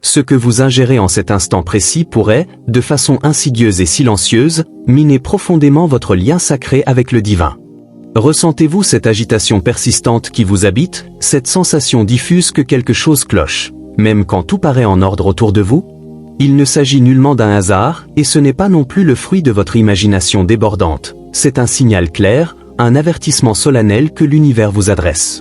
Ce que vous ingérez en cet instant précis pourrait, de façon insidieuse et silencieuse, miner profondément votre lien sacré avec le divin. Ressentez-vous cette agitation persistante qui vous habite, cette sensation diffuse que quelque chose cloche, même quand tout paraît en ordre autour de vous? Il ne s'agit nullement d'un hasard, et ce n'est pas non plus le fruit de votre imagination débordante. C'est un signal clair, un avertissement solennel que l'univers vous adresse.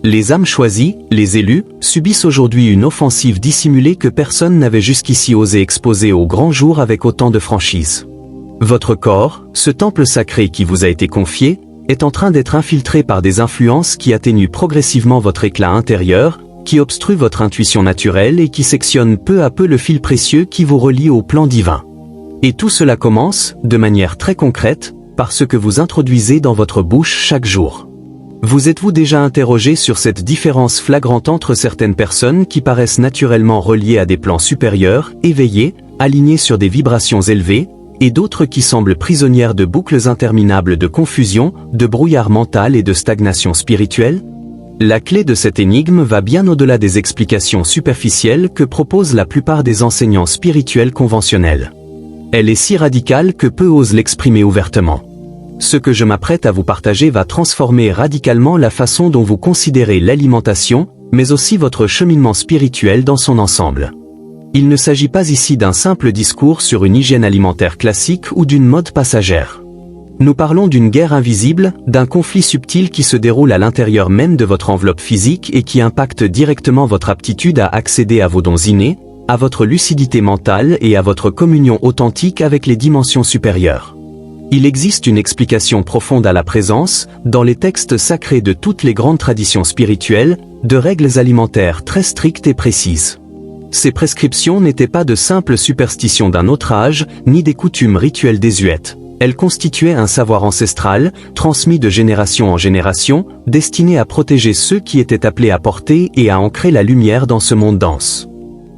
Les âmes choisies, les élus, subissent aujourd'hui une offensive dissimulée que personne n'avait jusqu'ici osé exposer au grand jour avec autant de franchise. Votre corps, ce temple sacré qui vous a été confié, est en train d'être infiltré par des influences qui atténuent progressivement votre éclat intérieur, qui obstruent votre intuition naturelle et qui sectionnent peu à peu le fil précieux qui vous relie au plan divin. Et tout cela commence, de manière très concrète, par ce que vous introduisez dans votre bouche chaque jour. Vous êtes-vous déjà interrogé sur cette différence flagrante entre certaines personnes qui paraissent naturellement reliées à des plans supérieurs, éveillées, alignées sur des vibrations élevées, et d'autres qui semblent prisonnières de boucles interminables de confusion, de brouillard mental et de stagnation spirituelle? La clé de cette énigme va bien au-delà des explications superficielles que proposent la plupart des enseignants spirituels conventionnels. Elle est si radicale que peu osent l'exprimer ouvertement. Ce que je m'apprête à vous partager va transformer radicalement la façon dont vous considérez l'alimentation, mais aussi votre cheminement spirituel dans son ensemble. Il ne s'agit pas ici d'un simple discours sur une hygiène alimentaire classique ou d'une mode passagère. Nous parlons d'une guerre invisible, d'un conflit subtil qui se déroule à l'intérieur même de votre enveloppe physique et qui impacte directement votre aptitude à accéder à vos dons innés, à votre lucidité mentale et à votre communion authentique avec les dimensions supérieures. Il existe une explication profonde à la présence, dans les textes sacrés de toutes les grandes traditions spirituelles, de règles alimentaires très strictes et précises. Ces prescriptions n'étaient pas de simples superstitions d'un autre âge, ni des coutumes rituelles désuètes. Elles constituaient un savoir ancestral, transmis de génération en génération, destiné à protéger ceux qui étaient appelés à porter et à ancrer la lumière dans ce monde dense.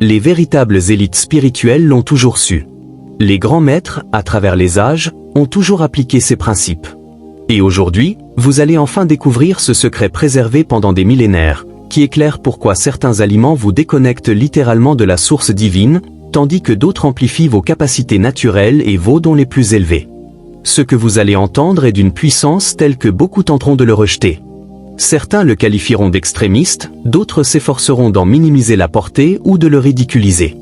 Les véritables élites spirituelles l'ont toujours su. Les grands maîtres, à travers les âges, ont toujours appliqué ces principes. Et aujourd'hui, vous allez enfin découvrir ce secret préservé pendant des millénaires, qui éclaire pourquoi certains aliments vous déconnectent littéralement de la source divine, tandis que d'autres amplifient vos capacités naturelles et vos dons les plus élevés. Ce que vous allez entendre est d'une puissance telle que beaucoup tenteront de le rejeter. Certains le qualifieront d'extrémiste, d'autres s'efforceront d'en minimiser la portée ou de le ridiculiser.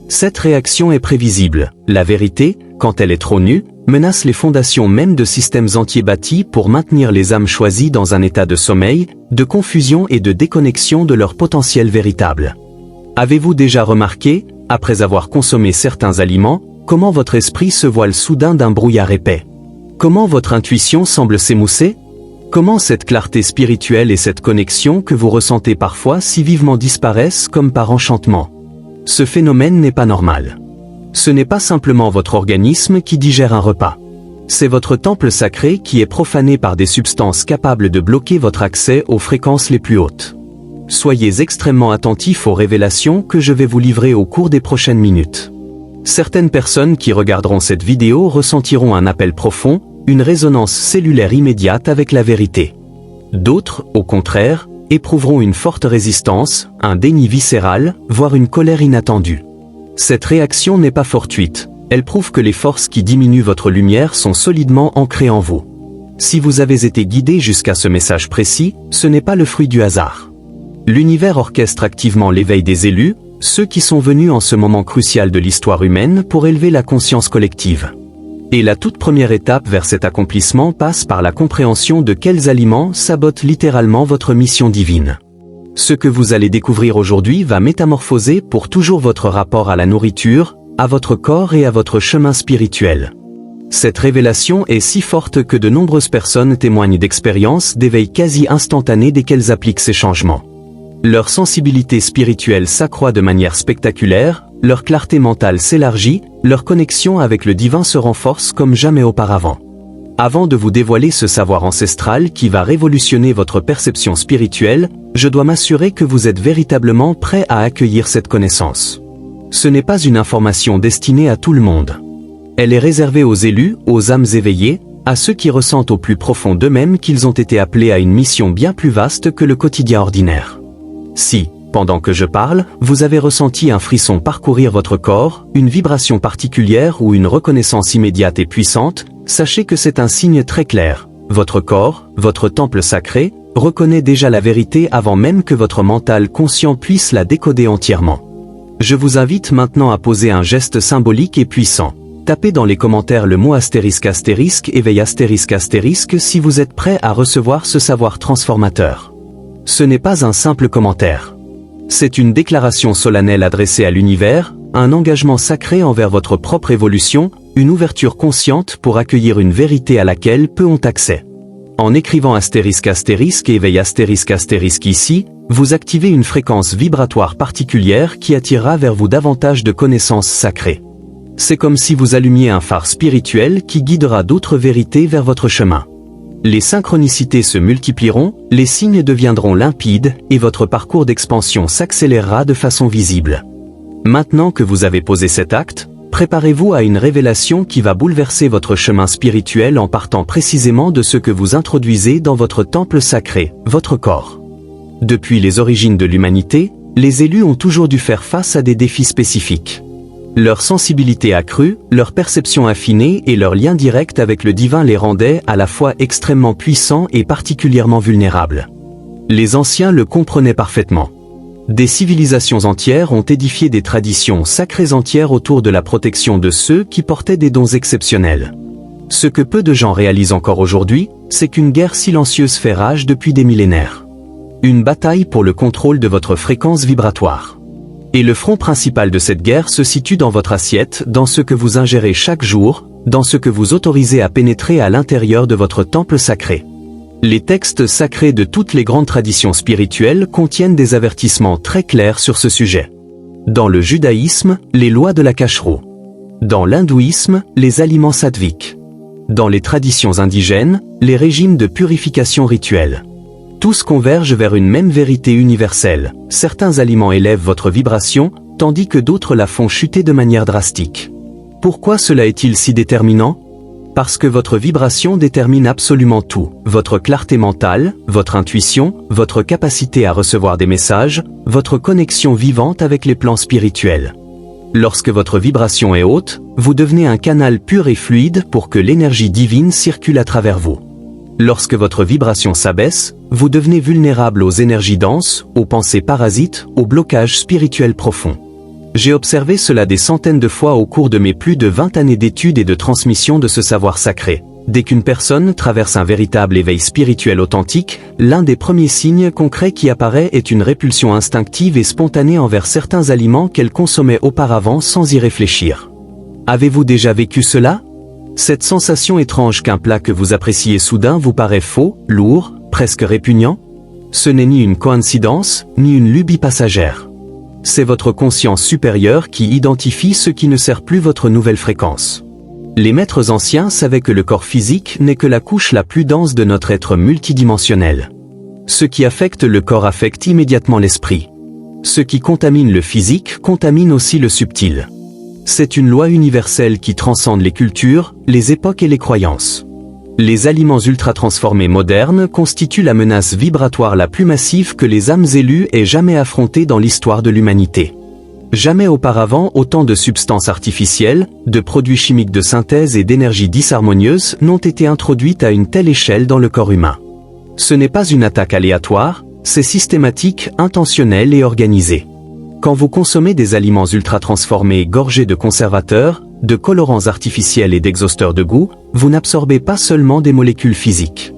Cette réaction est prévisible. La vérité, quand elle est trop nue, menace les fondations même de systèmes entiers bâtis pour maintenir les âmes choisies dans un état de sommeil, de confusion et de déconnexion de leur potentiel véritable. Avez-vous déjà remarqué, après avoir consommé certains aliments, comment votre esprit se voile soudain d'un brouillard épais? Comment votre intuition semble s'émousser? Comment cette clarté spirituelle et cette connexion que vous ressentez parfois si vivement disparaissent comme par enchantement? Ce phénomène n'est pas normal. Ce n'est pas simplement votre organisme qui digère un repas. C'est votre temple sacré qui est profané par des substances capables de bloquer votre accès aux fréquences les plus hautes. Soyez extrêmement attentifs aux révélations que je vais vous livrer au cours des prochaines minutes. Certaines personnes qui regarderont cette vidéo ressentiront un appel profond, une résonance cellulaire immédiate avec la vérité. D'autres, au contraire, éprouveront une forte résistance, un déni viscéral, voire une colère inattendue. Cette réaction n'est pas fortuite, elle prouve que les forces qui diminuent votre lumière sont solidement ancrées en vous. Si vous avez été guidé jusqu'à ce message précis, ce n'est pas le fruit du hasard. L'univers orchestre activement l'éveil des élus, ceux qui sont venus en ce moment crucial de l'histoire humaine pour élever la conscience collective. Et la toute première étape vers cet accomplissement passe par la compréhension de quels aliments sabotent littéralement votre mission divine. Ce que vous allez découvrir aujourd'hui va métamorphoser pour toujours votre rapport à la nourriture, à votre corps et à votre chemin spirituel. Cette révélation est si forte que de nombreuses personnes témoignent d'expériences d'éveil quasi instantané dès qu'elles appliquent ces changements. Leur sensibilité spirituelle s'accroît de manière spectaculaire, leur clarté mentale s'élargit, leur connexion avec le divin se renforce comme jamais auparavant. Avant de vous dévoiler ce savoir ancestral qui va révolutionner votre perception spirituelle, je dois m'assurer que vous êtes véritablement prêt à accueillir cette connaissance. Ce n'est pas une information destinée à tout le monde. Elle est réservée aux élus, aux âmes éveillées, à ceux qui ressentent au plus profond d'eux-mêmes qu'ils ont été appelés à une mission bien plus vaste que le quotidien ordinaire. Si, Pendant que je parle, vous avez ressenti un frisson parcourir votre corps, une vibration particulière ou une reconnaissance immédiate et puissante, sachez que c'est un signe très clair. Votre corps, votre temple sacré, reconnaît déjà la vérité avant même que votre mental conscient puisse la décoder entièrement. Je vous invite maintenant à poser un geste symbolique et puissant. Tapez dans les commentaires le mot ***, éveil *** si vous êtes prêt à recevoir ce savoir transformateur. Ce n'est pas un simple commentaire. C'est une déclaration solennelle adressée à l'univers, un engagement sacré envers votre propre évolution, une ouverture consciente pour accueillir une vérité à laquelle peu ont accès. En écrivant ***, éveil *** ici, vous activez une fréquence vibratoire particulière qui attirera vers vous davantage de connaissances sacrées. C'est comme si vous allumiez un phare spirituel qui guidera d'autres vérités vers votre chemin. Les synchronicités se multiplieront, les signes deviendront limpides, et votre parcours d'expansion s'accélérera de façon visible. Maintenant que vous avez posé cet acte, préparez-vous à une révélation qui va bouleverser votre chemin spirituel en partant précisément de ce que vous introduisez dans votre temple sacré, votre corps. Depuis les origines de l'humanité, les élus ont toujours dû faire face à des défis spécifiques. Leur sensibilité accrue, leur perception affinée et leur lien direct avec le divin les rendaient à la fois extrêmement puissants et particulièrement vulnérables. Les anciens le comprenaient parfaitement. Des civilisations entières ont édifié des traditions sacrées entières autour de la protection de ceux qui portaient des dons exceptionnels. Ce que peu de gens réalisent encore aujourd'hui, c'est qu'une guerre silencieuse fait rage depuis des millénaires. Une bataille pour le contrôle de votre fréquence vibratoire. Et le front principal de cette guerre se situe dans votre assiette, dans ce que vous ingérez chaque jour, dans ce que vous autorisez à pénétrer à l'intérieur de votre temple sacré. Les textes sacrés de toutes les grandes traditions spirituelles contiennent des avertissements très clairs sur ce sujet. Dans le judaïsme, les lois de la kashrut. Dans l'hindouisme, les aliments sattviques. Dans les traditions indigènes, les régimes de purification rituelle. Tous convergent vers une même vérité universelle. Certains aliments élèvent votre vibration, tandis que d'autres la font chuter de manière drastique. Pourquoi cela est-il si déterminant ? Parce que votre vibration détermine absolument tout. Votre clarté mentale, votre intuition, votre capacité à recevoir des messages, votre connexion vivante avec les plans spirituels. Lorsque votre vibration est haute, vous devenez un canal pur et fluide pour que l'énergie divine circule à travers vous. Lorsque votre vibration s'abaisse, vous devenez vulnérable aux énergies denses, aux pensées parasites, aux blocages spirituels profonds. J'ai observé cela des centaines de fois au cours de mes plus de 20 années d'études et de transmission de ce savoir sacré. Dès qu'une personne traverse un véritable éveil spirituel authentique, l'un des premiers signes concrets qui apparaît est une répulsion instinctive et spontanée envers certains aliments qu'elle consommait auparavant sans y réfléchir. Avez-vous déjà vécu cela ? Cette sensation étrange qu'un plat que vous appréciez soudain vous paraît faux, lourd, presque répugnant ? Ce n'est ni une coïncidence, ni une lubie passagère. C'est votre conscience supérieure qui identifie ce qui ne sert plus votre nouvelle fréquence. Les maîtres anciens savaient que le corps physique n'est que la couche la plus dense de notre être multidimensionnel. Ce qui affecte le corps affecte immédiatement l'esprit. Ce qui contamine le physique contamine aussi le subtil. C'est une loi universelle qui transcende les cultures, les époques et les croyances. Les aliments ultra-transformés modernes constituent la menace vibratoire la plus massive que les âmes élues aient jamais affrontée dans l'histoire de l'humanité. Jamais auparavant autant de substances artificielles, de produits chimiques de synthèse et d'énergie disharmonieuse n'ont été introduites à une telle échelle dans le corps humain. Ce n'est pas une attaque aléatoire, c'est systématique, intentionnel et organisé. Quand vous consommez des aliments ultra-transformés gorgés de conservateurs, de colorants artificiels et d'exhausteurs de goût, vous n'absorbez pas seulement des molécules physiques.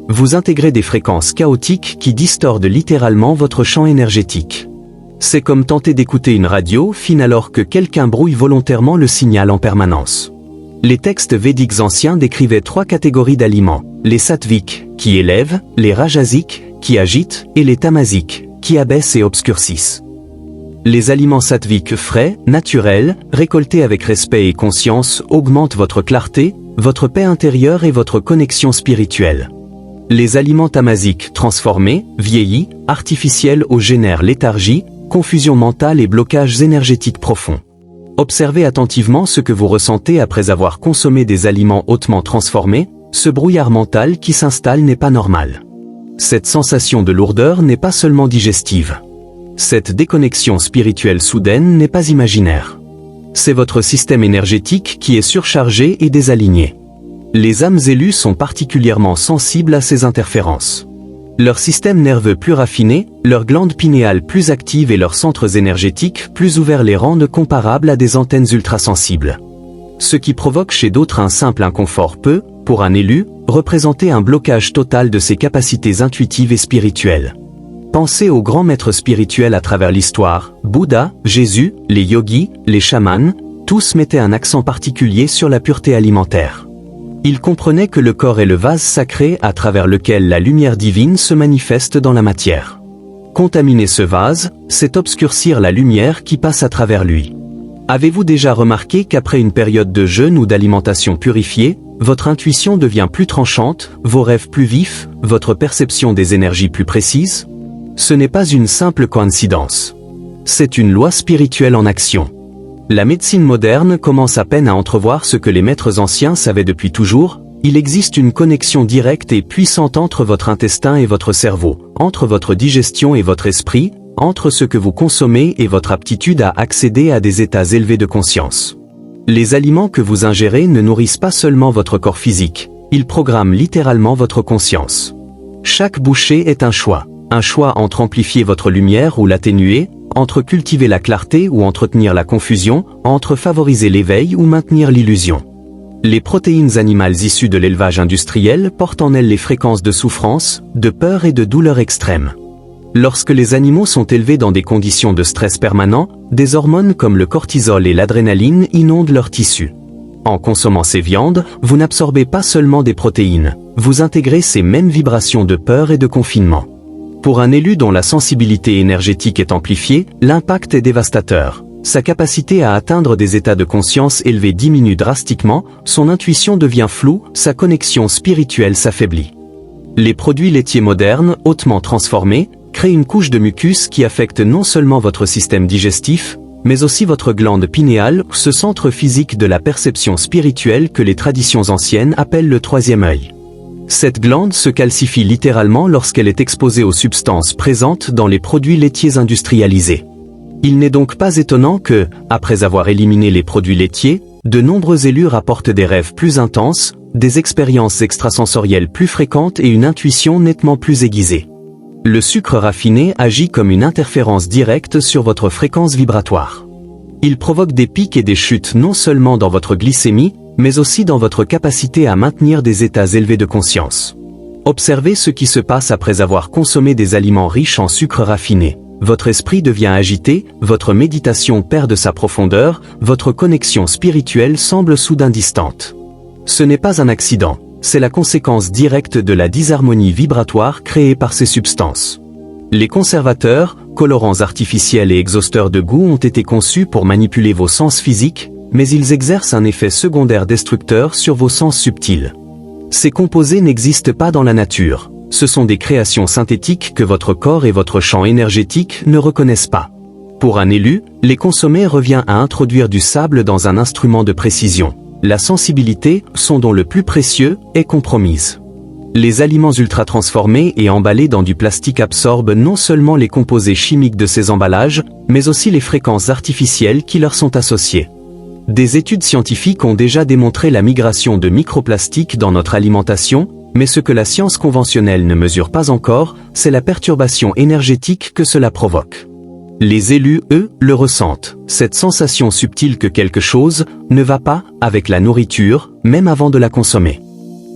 Vous intégrez des fréquences chaotiques qui distordent littéralement votre champ énergétique. C'est comme tenter d'écouter une radio fine alors que quelqu'un brouille volontairement le signal en permanence. Les textes védiques anciens décrivaient 3 catégories d'aliments, les sattviques, qui élèvent, les rajasiques, qui agitent, et les tamasiques, qui abaissent et obscurcissent. Les aliments sattviques frais, naturels, récoltés avec respect et conscience augmentent votre clarté, votre paix intérieure et votre connexion spirituelle. Les aliments tamasiques transformés, vieillis, artificiels génèrent léthargie, confusion mentale et blocages énergétiques profonds. Observez attentivement ce que vous ressentez après avoir consommé des aliments hautement transformés, ce brouillard mental qui s'installe n'est pas normal. Cette sensation de lourdeur n'est pas seulement digestive. Cette déconnexion spirituelle soudaine n'est pas imaginaire. C'est votre système énergétique qui est surchargé et désaligné. Les âmes élues sont particulièrement sensibles à ces interférences. Leur système nerveux plus raffiné, leurs glandes pinéales plus actives et leurs centres énergétiques plus ouverts les rendent comparables à des antennes ultrasensibles. Ce qui provoque chez d'autres un simple inconfort peut, pour un élu, représenter un blocage total de ses capacités intuitives et spirituelles. Pensez aux grands maîtres spirituels à travers l'histoire, Bouddha, Jésus, les yogis, les chamans, tous mettaient un accent particulier sur la pureté alimentaire. Ils comprenaient que le corps est le vase sacré à travers lequel la lumière divine se manifeste dans la matière. Contaminer ce vase, c'est obscurcir la lumière qui passe à travers lui. Avez-vous déjà remarqué qu'après une période de jeûne ou d'alimentation purifiée, votre intuition devient plus tranchante, vos rêves plus vifs, votre perception des énergies plus précise? Ce n'est pas une simple coïncidence. C'est une loi spirituelle en action. La médecine moderne commence à peine à entrevoir ce que les maîtres anciens savaient depuis toujours. Il existe une connexion directe et puissante entre votre intestin et votre cerveau, entre votre digestion et votre esprit, entre ce que vous consommez et votre aptitude à accéder à des états élevés de conscience. Les aliments que vous ingérez ne nourrissent pas seulement votre corps physique, ils programment littéralement votre conscience. Chaque bouchée est un choix entre amplifier votre lumière ou l'atténuer, entre cultiver la clarté ou entretenir la confusion, entre favoriser l'éveil ou maintenir l'illusion. Les protéines animales issues de l'élevage industriel portent en elles les fréquences de souffrance, de peur et de douleur extrême. Lorsque les animaux sont élevés dans des conditions de stress permanent, des hormones comme le cortisol et l'adrénaline inondent leurs tissus. En consommant ces viandes, vous n'absorbez pas seulement des protéines, vous intégrez ces mêmes vibrations de peur et de confinement. Pour un élu dont la sensibilité énergétique est amplifiée, l'impact est dévastateur. Sa capacité à atteindre des états de conscience élevés diminue drastiquement, son intuition devient floue, sa connexion spirituelle s'affaiblit. Les produits laitiers modernes, hautement transformés, créent une couche de mucus qui affecte non seulement votre système digestif, mais aussi votre glande pinéale, ce centre physique de la perception spirituelle que les traditions anciennes appellent le troisième œil. Cette glande se calcifie littéralement lorsqu'elle est exposée aux substances présentes dans les produits laitiers industrialisés. Il n'est donc pas étonnant que, après avoir éliminé les produits laitiers, de nombreux élus rapportent des rêves plus intenses, des expériences extrasensorielles plus fréquentes et une intuition nettement plus aiguisée. Le sucre raffiné agit comme une interférence directe sur votre fréquence vibratoire. Il provoque des pics et des chutes non seulement dans votre glycémie, mais aussi dans votre capacité à maintenir des états élevés de conscience. Observez ce qui se passe après avoir consommé des aliments riches en sucre raffiné. Votre esprit devient agité, votre méditation perd de sa profondeur, votre connexion spirituelle semble soudain distante. Ce n'est pas un accident, c'est la conséquence directe de la disharmonie vibratoire créée par ces substances. Les conservateurs, colorants artificiels et exhausteurs de goût ont été conçus pour manipuler vos sens physiques, mais ils exercent un effet secondaire destructeur sur vos sens subtils. Ces composés n'existent pas dans la nature, ce sont des créations synthétiques que votre corps et votre champ énergétique ne reconnaissent pas. Pour un élu, les consommer revient à introduire du sable dans un instrument de précision. La sensibilité, son don le plus précieux, est compromise. Les aliments ultra-transformés et emballés dans du plastique absorbent non seulement les composés chimiques de ces emballages, mais aussi les fréquences artificielles qui leur sont associées. Des études scientifiques ont déjà démontré la migration de microplastiques dans notre alimentation, mais ce que la science conventionnelle ne mesure pas encore, c'est la perturbation énergétique que cela provoque. Les élus, eux, le ressentent, cette sensation subtile que quelque chose ne va pas avec la nourriture, même avant de la consommer.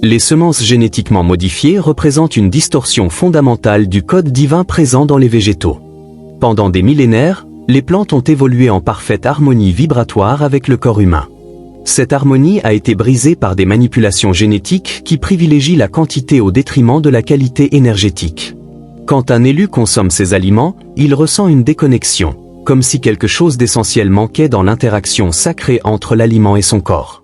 Les semences génétiquement modifiées représentent une distorsion fondamentale du code divin présent dans les végétaux. Pendant des millénaires, les plantes ont évolué en parfaite harmonie vibratoire avec le corps humain. Cette harmonie a été brisée par des manipulations génétiques qui privilégient la quantité au détriment de la qualité énergétique. Quand un élu consomme ces aliments, il ressent une déconnexion, comme si quelque chose d'essentiel manquait dans l'interaction sacrée entre l'aliment et son corps.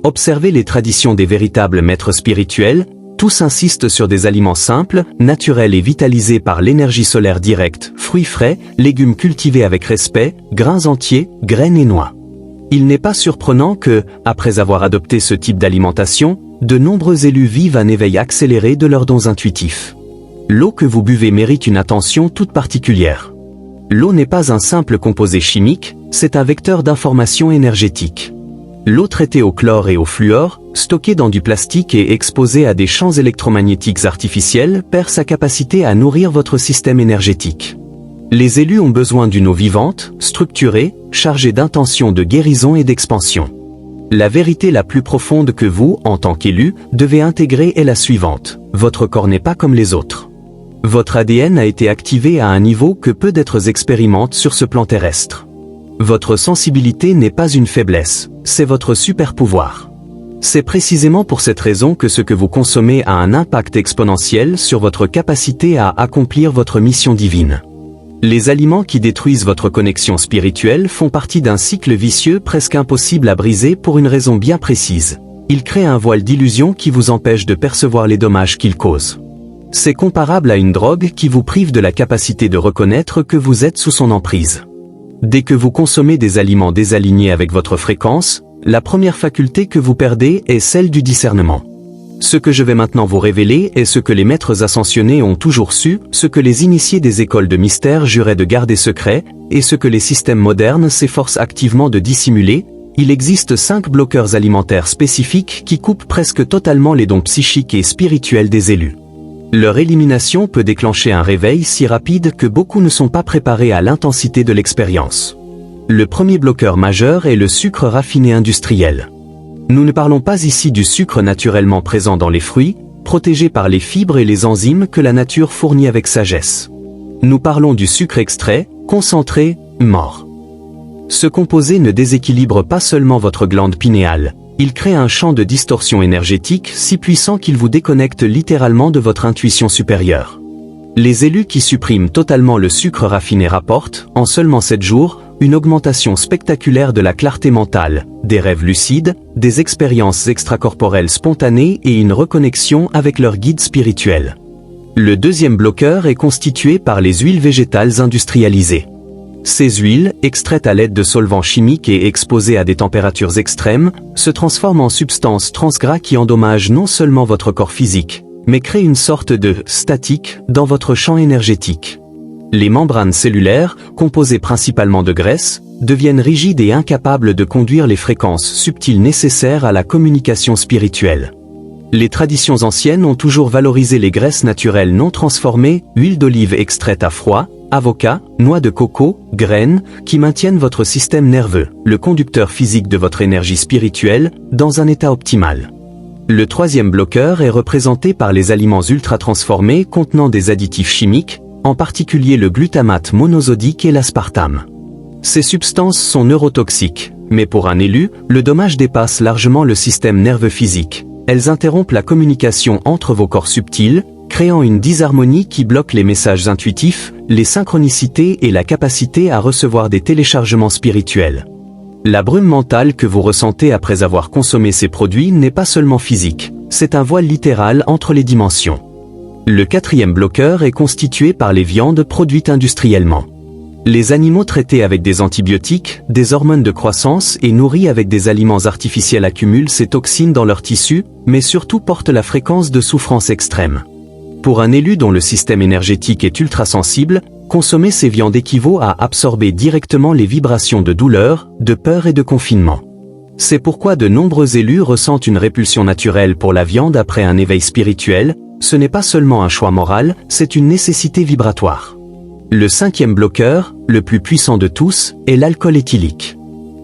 Observez les traditions des véritables maîtres spirituels, tous insistent sur des aliments simples, naturels et vitalisés par l'énergie solaire directe, fruits frais, légumes cultivés avec respect, grains entiers, graines et noix. Il n'est pas surprenant que, après avoir adopté ce type d'alimentation, de nombreux élus vivent un éveil accéléré de leurs dons intuitifs. L'eau que vous buvez mérite une attention toute particulière. L'eau n'est pas un simple composé chimique, c'est un vecteur d'information énergétique. L'eau traitée au chlore et au fluor, stockée dans du plastique et exposée à des champs électromagnétiques artificiels, perd sa capacité à nourrir votre système énergétique. Les élus ont besoin d'une eau vivante, structurée, chargée d'intentions de guérison et d'expansion. La vérité la plus profonde que vous, en tant qu'élu, devez intégrer est la suivante. Votre corps n'est pas comme les autres. Votre ADN a été activé à un niveau que peu d'êtres expérimentent sur ce plan terrestre. Votre sensibilité n'est pas une faiblesse, c'est votre super pouvoir. C'est précisément pour cette raison que ce que vous consommez a un impact exponentiel sur votre capacité à accomplir votre mission divine. Les aliments qui détruisent votre connexion spirituelle font partie d'un cycle vicieux presque impossible à briser pour une raison bien précise. Ils créent un voile d'illusion qui vous empêche de percevoir les dommages qu'ils causent. C'est comparable à une drogue qui vous prive de la capacité de reconnaître que vous êtes sous son emprise. Dès que vous consommez des aliments désalignés avec votre fréquence, la première faculté que vous perdez est celle du discernement. Ce que je vais maintenant vous révéler est ce que les maîtres ascensionnés ont toujours su, ce que les initiés des écoles de mystère juraient de garder secret, et ce que les systèmes modernes s'efforcent activement de dissimuler. Il existe 5 bloqueurs alimentaires spécifiques qui coupent presque totalement les dons psychiques et spirituels des élus. Leur élimination peut déclencher un réveil si rapide que beaucoup ne sont pas préparés à l'intensité de l'expérience. Le premier bloqueur majeur est le sucre raffiné industriel. Nous ne parlons pas ici du sucre naturellement présent dans les fruits, protégé par les fibres et les enzymes que la nature fournit avec sagesse. Nous parlons du sucre extrait, concentré, mort. Ce composé ne déséquilibre pas seulement votre glande pinéale, il crée un champ de distorsion énergétique si puissant qu'il vous déconnecte littéralement de votre intuition supérieure. Les élus qui suppriment totalement le sucre raffiné rapportent, en seulement 7 jours, une augmentation spectaculaire de la clarté mentale, des rêves lucides, des expériences extracorporelles spontanées et une reconnexion avec leur guide spirituel. Le deuxième bloqueur est constitué par les huiles végétales industrialisées. Ces huiles, extraites à l'aide de solvants chimiques et exposées à des températures extrêmes, se transforment en substances transgras qui endommagent non seulement votre corps physique, mais créent une sorte de « statique » dans votre champ énergétique. Les membranes cellulaires, composées principalement de graisse, deviennent rigides et incapables de conduire les fréquences subtiles nécessaires à la communication spirituelle. Les traditions anciennes ont toujours valorisé les graisses naturelles non transformées, huile d'olive extraite à froid, avocat, noix de coco, graines, qui maintiennent votre système nerveux, le conducteur physique de votre énergie spirituelle, dans un état optimal. Le troisième bloqueur est représenté par les aliments ultra-transformés contenant des additifs chimiques, en particulier le glutamate monosodique et l'aspartame. Ces substances sont neurotoxiques, mais pour un élu, le dommage dépasse largement le système nerveux physique. Elles interrompent la communication entre vos corps subtils, créant une disharmonie qui bloque les messages intuitifs, les synchronicités et la capacité à recevoir des téléchargements spirituels. La brume mentale que vous ressentez après avoir consommé ces produits n'est pas seulement physique, c'est un voile littéral entre les dimensions. Le quatrième bloqueur est constitué par les viandes produites industriellement. Les animaux traités avec des antibiotiques, des hormones de croissance et nourris avec des aliments artificiels accumulent ces toxines dans leurs tissus, mais surtout portent la fréquence de souffrance extrême. Pour un élu dont le système énergétique est ultra sensible, consommer ces viandes équivaut à absorber directement les vibrations de douleur, de peur et de confinement. C'est pourquoi de nombreux élus ressentent une répulsion naturelle pour la viande après un éveil spirituel. Ce n'est pas seulement un choix moral, c'est une nécessité vibratoire. Le cinquième bloqueur, le plus puissant de tous, est l'alcool éthylique.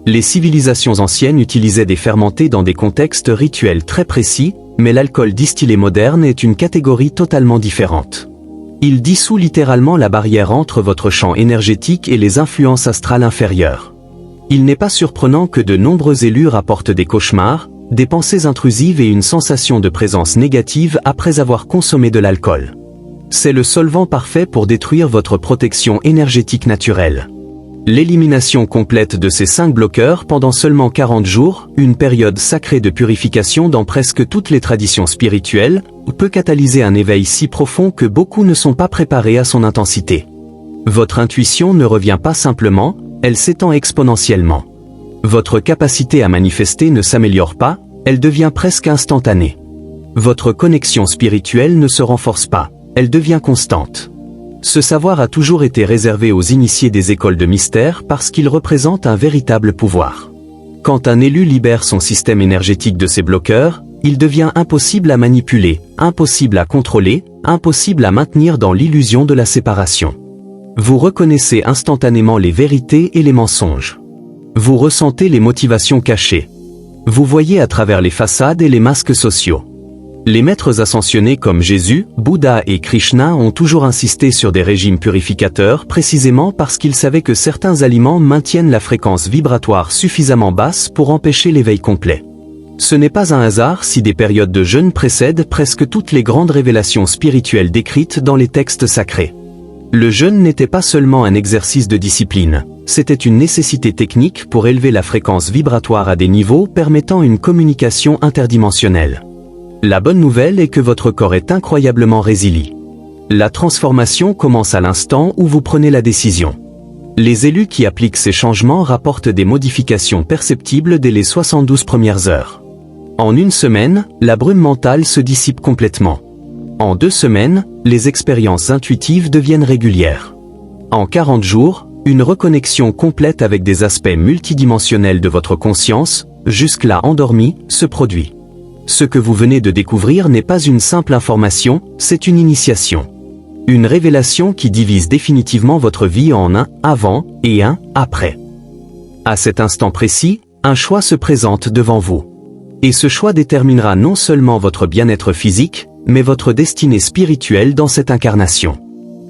Les civilisations anciennes utilisaient des fermentés dans des contextes rituels très précis, mais l'alcool distillé moderne est une catégorie totalement différente. Il dissout littéralement la barrière entre votre champ énergétique et les influences astrales inférieures. Il n'est pas surprenant que de nombreux élus rapportent des cauchemars, des pensées intrusives et une sensation de présence négative après avoir consommé de l'alcool. C'est le solvant parfait pour détruire votre protection énergétique naturelle. L'élimination complète de ces 5 bloqueurs pendant seulement 40 jours, une période sacrée de purification dans presque toutes les traditions spirituelles, peut catalyser un éveil si profond que beaucoup ne sont pas préparés à son intensité. Votre intuition ne revient pas simplement, elle s'étend exponentiellement. Votre capacité à manifester ne s'améliore pas, elle devient presque instantanée. Votre connexion spirituelle ne se renforce pas, elle devient constante. Ce savoir a toujours été réservé aux initiés des écoles de mystère parce qu'il représente un véritable pouvoir. Quand un élu libère son système énergétique de ses bloqueurs, il devient impossible à manipuler, impossible à contrôler, impossible à maintenir dans l'illusion de la séparation. Vous reconnaissez instantanément les vérités et les mensonges. Vous ressentez les motivations cachées. Vous voyez à travers les façades et les masques sociaux. Les maîtres ascensionnés comme Jésus, Bouddha et Krishna ont toujours insisté sur des régimes purificateurs précisément parce qu'ils savaient que certains aliments maintiennent la fréquence vibratoire suffisamment basse pour empêcher l'éveil complet. Ce n'est pas un hasard si des périodes de jeûne précèdent presque toutes les grandes révélations spirituelles décrites dans les textes sacrés. Le jeûne n'était pas seulement un exercice de discipline, c'était une nécessité technique pour élever la fréquence vibratoire à des niveaux permettant une communication interdimensionnelle. La bonne nouvelle est que votre corps est incroyablement résilient. La transformation commence à l'instant où vous prenez la décision. Les élus qui appliquent ces changements rapportent des modifications perceptibles dès les 72 premières heures. En une semaine, la brume mentale se dissipe complètement. En 2 semaines, les expériences intuitives deviennent régulières. En 40 jours, une reconnexion complète avec des aspects multidimensionnels de votre conscience, jusque-là endormis, se produit. Ce que vous venez de découvrir n'est pas une simple information, c'est une initiation. Une révélation qui divise définitivement votre vie en un avant et un après. À cet instant précis, un choix se présente devant vous. Et ce choix déterminera non seulement votre bien-être physique, mais votre destinée spirituelle dans cette incarnation.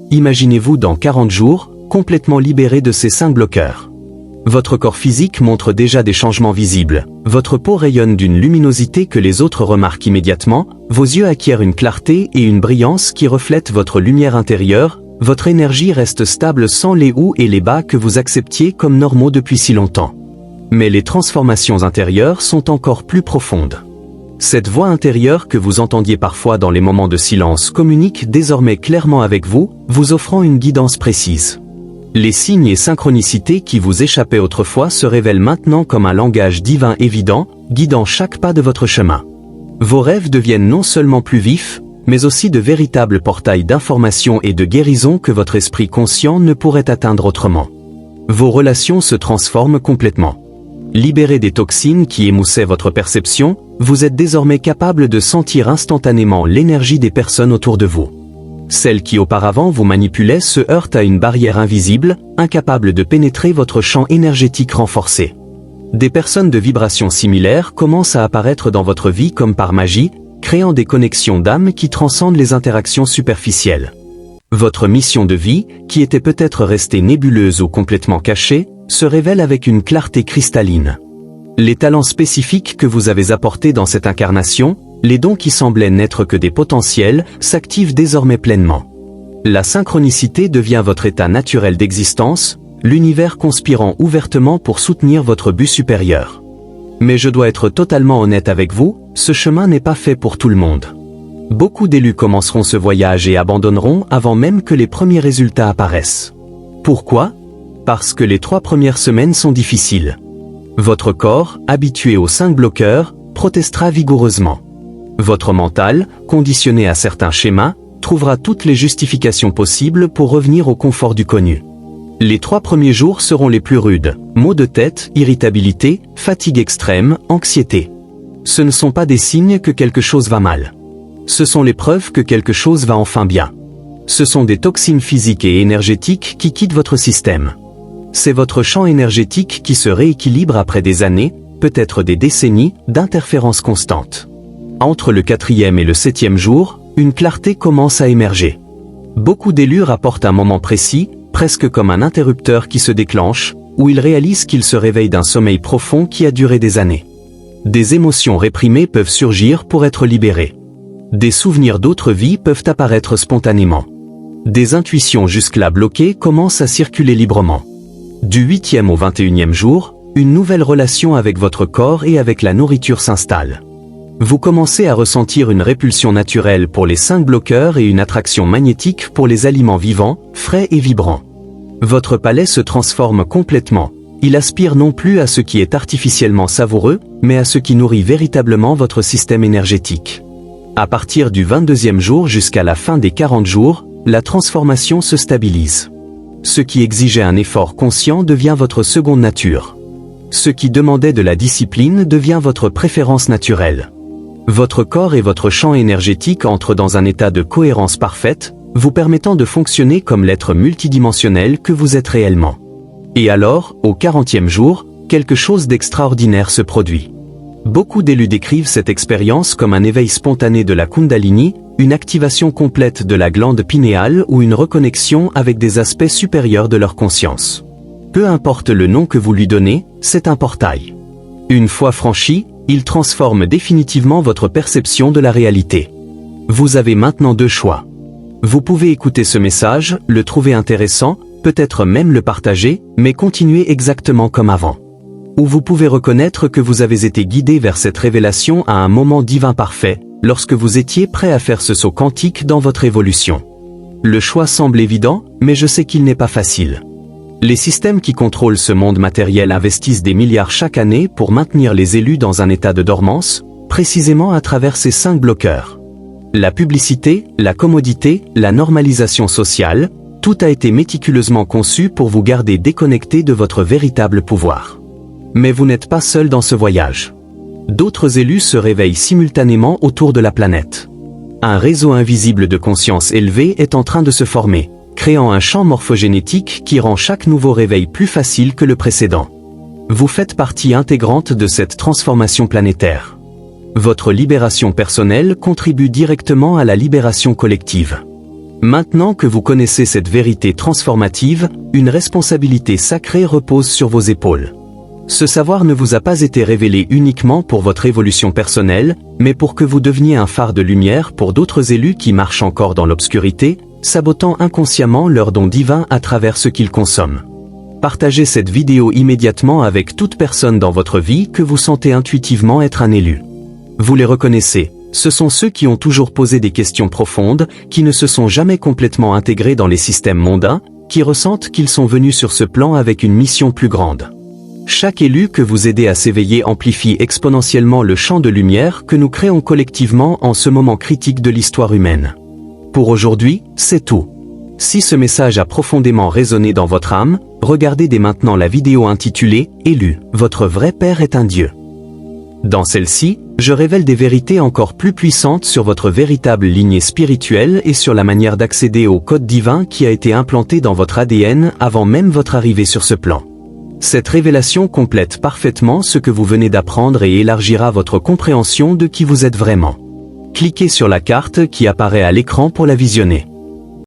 Imaginez-vous dans 40 jours, complètement libéré de ces 5 bloqueurs. Votre corps physique montre déjà des changements visibles, votre peau rayonne d'une luminosité que les autres remarquent immédiatement, vos yeux acquièrent une clarté et une brillance qui reflètent votre lumière intérieure, votre énergie reste stable sans les hauts et les bas que vous acceptiez comme normaux depuis si longtemps. Mais les transformations intérieures sont encore plus profondes. Cette voix intérieure que vous entendiez parfois dans les moments de silence communique désormais clairement avec vous, vous offrant une guidance précise. Les signes et synchronicités qui vous échappaient autrefois se révèlent maintenant comme un langage divin évident, guidant chaque pas de votre chemin. Vos rêves deviennent non seulement plus vifs, mais aussi de véritables portails d'information et de guérison que votre esprit conscient ne pourrait atteindre autrement. Vos relations se transforment complètement. Libérés des toxines qui émoussaient votre perception, vous êtes désormais capable de sentir instantanément l'énergie des personnes autour de vous. Celles qui auparavant vous manipulaient se heurtent à une barrière invisible, incapable de pénétrer votre champ énergétique renforcé. Des personnes de vibrations similaires commencent à apparaître dans votre vie comme par magie, créant des connexions d'âme qui transcendent les interactions superficielles. Votre mission de vie, qui était peut-être restée nébuleuse ou complètement cachée, se révèle avec une clarté cristalline. Les talents spécifiques que vous avez apportés dans cette incarnation, les dons qui semblaient n'être que des potentiels, s'activent désormais pleinement. La synchronicité devient votre état naturel d'existence, l'univers conspirant ouvertement pour soutenir votre but supérieur. Mais je dois être totalement honnête avec vous, ce chemin n'est pas fait pour tout le monde. Beaucoup d'élus commenceront ce voyage et abandonneront avant même que les premiers résultats apparaissent. Pourquoi ? Parce que les 3 premières semaines sont difficiles. Votre corps, habitué aux 5 bloqueurs, protestera vigoureusement. Votre mental, conditionné à certains schémas, trouvera toutes les justifications possibles pour revenir au confort du connu. Les 3 premiers jours seront les plus rudes, maux de tête, irritabilité, fatigue extrême, anxiété. Ce ne sont pas des signes que quelque chose va mal. Ce sont les preuves que quelque chose va enfin bien. Ce sont des toxines physiques et énergétiques qui quittent votre système. C'est votre champ énergétique qui se rééquilibre après des années, peut-être des décennies, d'interférences constantes. Entre le 4e et le 7e jour, une clarté commence à émerger. Beaucoup d'élus rapportent un moment précis, presque comme un interrupteur qui se déclenche, où ils réalisent qu'ils se réveillent d'un sommeil profond qui a duré des années. Des émotions réprimées peuvent surgir pour être libérées. Des souvenirs d'autres vies peuvent apparaître spontanément. Des intuitions jusque-là bloquées commencent à circuler librement. Du 8e au 21e jour, une nouvelle relation avec votre corps et avec la nourriture s'installe. Vous commencez à ressentir une répulsion naturelle pour les 5 bloqueurs et une attraction magnétique pour les aliments vivants, frais et vibrants. Votre palais se transforme complètement. Il aspire non plus à ce qui est artificiellement savoureux, mais à ce qui nourrit véritablement votre système énergétique. À partir du 22e jour jusqu'à la fin des 40 jours, la transformation se stabilise. Ce qui exigeait un effort conscient devient votre seconde nature. Ce qui demandait de la discipline devient votre préférence naturelle. Votre corps et votre champ énergétique entrent dans un état de cohérence parfaite, vous permettant de fonctionner comme l'être multidimensionnel que vous êtes réellement. Et alors, au 40e jour, quelque chose d'extraordinaire se produit. Beaucoup d'élus décrivent cette expérience comme un éveil spontané de la Kundalini, une activation complète de la glande pinéale ou une reconnexion avec des aspects supérieurs de leur conscience. Peu importe le nom que vous lui donnez, c'est un portail. Une fois franchi, il transforme définitivement votre perception de la réalité. Vous avez maintenant deux choix. Vous pouvez écouter ce message, le trouver intéressant, peut-être même le partager, mais continuer exactement comme avant. Ou vous pouvez reconnaître que vous avez été guidé vers cette révélation à un moment divin parfait, lorsque vous étiez prêt à faire ce saut quantique dans votre évolution. Le choix semble évident, mais je sais qu'il n'est pas facile. Les systèmes qui contrôlent ce monde matériel investissent des milliards chaque année pour maintenir les élus dans un état de dormance, précisément à travers ces 5 bloqueurs. La publicité, la commodité, la normalisation sociale, tout a été méticuleusement conçu pour vous garder déconnecté de votre véritable pouvoir. Mais vous n'êtes pas seul dans ce voyage. D'autres élus se réveillent simultanément autour de la planète. Un réseau invisible de conscience élevée est en train de se former, créant un champ morphogénétique qui rend chaque nouveau réveil plus facile que le précédent. Vous faites partie intégrante de cette transformation planétaire. Votre libération personnelle contribue directement à la libération collective. Maintenant que vous connaissez cette vérité transformative, une responsabilité sacrée repose sur vos épaules. Ce savoir ne vous a pas été révélé uniquement pour votre évolution personnelle, mais pour que vous deveniez un phare de lumière pour d'autres élus qui marchent encore dans l'obscurité, sabotant inconsciemment leur don divin à travers ce qu'ils consomment. Partagez cette vidéo immédiatement avec toute personne dans votre vie que vous sentez intuitivement être un élu. Vous les reconnaissez, ce sont ceux qui ont toujours posé des questions profondes, qui ne se sont jamais complètement intégrés dans les systèmes mondains, qui ressentent qu'ils sont venus sur ce plan avec une mission plus grande. Chaque élu que vous aidez à s'éveiller amplifie exponentiellement le champ de lumière que nous créons collectivement en ce moment critique de l'histoire humaine. Pour aujourd'hui, c'est tout. Si ce message a profondément résonné dans votre âme, regardez dès maintenant la vidéo intitulée « Élu, votre vrai Père est un Dieu ». Dans celle-ci, je révèle des vérités encore plus puissantes sur votre véritable lignée spirituelle et sur la manière d'accéder au code divin qui a été implanté dans votre ADN avant même votre arrivée sur ce plan. Cette révélation complète parfaitement ce que vous venez d'apprendre et élargira votre compréhension de qui vous êtes vraiment. Cliquez sur la carte qui apparaît à l'écran pour la visionner.